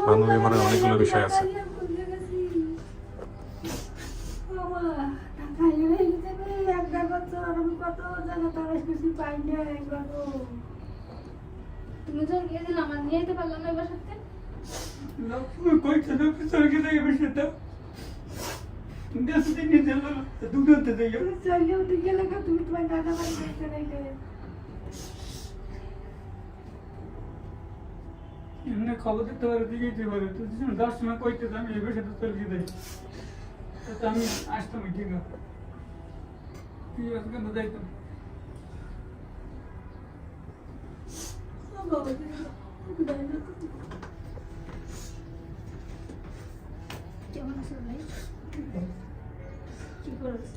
মানবীয় মানে অনেকগুলো বিষয় আছে। তুমি যখন গিয়েছিলে আমার নিয়ে যেতে পারলাম না এবার সাথে। তুমি তোমার দাদা বাড়ি দেখতে দেখে এমনি খবর দিতে পারে দিকে যেতে পারে, তো 10 সময় কইতে আমি এবার সাথে চলে যাই, তো আমি আসতাম ঠিক আছে, তুই আজকে না যাইতাম। কেমন আছো ভাই? কি করছ?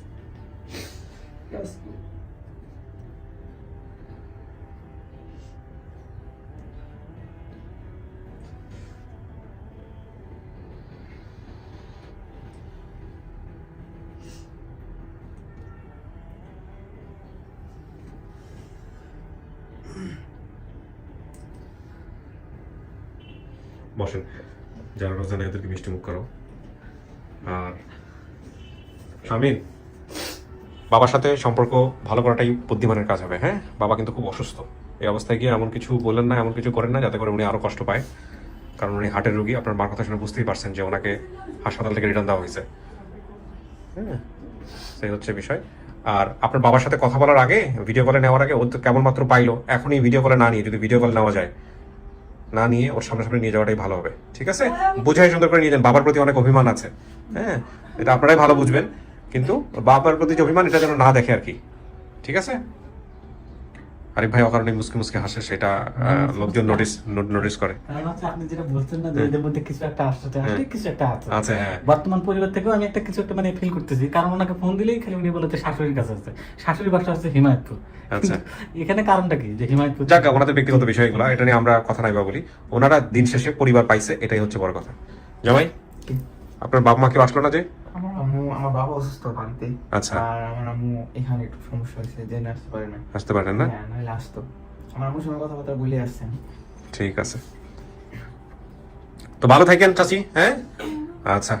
বসেন। যারা রোজানা এদেরকে মিষ্টি মুখ করো। আর শামিন, বাবার সাথে সম্পর্ক ভালো করাটাই বুদ্ধিমানের কাজ হবে। হ্যাঁ, বাবা কিন্তু খুব অসুস্থ। এই অবস্থায় গিয়ে এমন কিছু বলেন না, এমন কিছু করেন না যাতে করে উনি আরো কষ্ট পায়, কারণ উনি হার্টের রোগী। আপনার মার কথা শুনে বুঝতেই পারছেন যে ওনাকে হাসপাতাল থেকে রিটার্ন দেওয়া হয়েছে। হ্যাঁ, সেই হচ্ছে বিষয়। আর আপনার বাবার সাথে কথা বলার আগে, ভিডিও কলে নেওয়ার আগে, ও তো কেবলমাত্র পাইলো, এখনই ভিডিও কলে না নিয়ে, যদি ভিডিও কল নেওয়া যায়, না নিয়ে ওর সামনাসামনি নিয়ে যাওয়াটাই ভালো হবে। ঠিক আছে? বুঝাই সুন্দর করে নিয়ে যান। বাবার প্রতি অনেক অভিমান আছে। হ্যাঁ, এটা আপনারাই ভালো বুঝবেন, কিন্তু বাবার প্রতি যে অভিমান, এটা যেন না দেখে আর কি। ঠিক আছে? আরিফ ভাই অকারণে মুসকে মুসকে হাসে, সেটা লোকজন নোটিস করে। কারণ হচ্ছে আপনি যেটা বলছেন না, যে এদের মধ্যে কিছু একটা আসছে, কিছু একটা আছে। আচ্ছা, হ্যাঁ। বর্তমান পরিবার থেকেও আমি একটা কিছু একটা মানে ফিল করতেছি, কারণ ওনাকে ফোন দিলেই খালি উনি বলে শাশুড়ির কাছে আছে, শাশুড়ির বাসা হচ্ছে হিমায়তপুর। আচ্ছা, এখানে কারণটা কি যে হিমায়তপুর? যাক, ওনাদের ব্যক্তিগত বিষয়গুলো, এটা নিয়ে আমরা কথা নাই বা বলি। ওনারা দিন শেষে পরিবার পাইছে, এটাই হচ্ছে বড় কথা। জামাই, আপনার বাবা মা কেউ আসলো না যে? আমার বাবা অসুস্থ বাড়িতে। আচ্ছা। আর আমার আম্মু এখানে একটু সমস্যা হয়েছে, যে আসতে পারে না। আসতে পারেন না? হ্যাঁ, নাহলে আসতো। আমার আম্মুর সঙ্গে কথাবার্তা বলে আসছেন। ঠিক আছে, তো ভালো থাকেন চাচি। হ্যাঁ, আচ্ছা।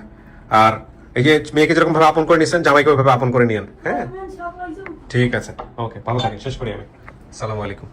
আর এই যে মেয়েকে যেরকম ভাবে আপন করে নিয়েছেন, জামাইকে ওইভাবে আপন করে নিয়েন। হ্যাঁ, ঠিক আছে, ওকে, ভালো থাকেন। শেষ করি আমি। আসসালামু আলাইকুম।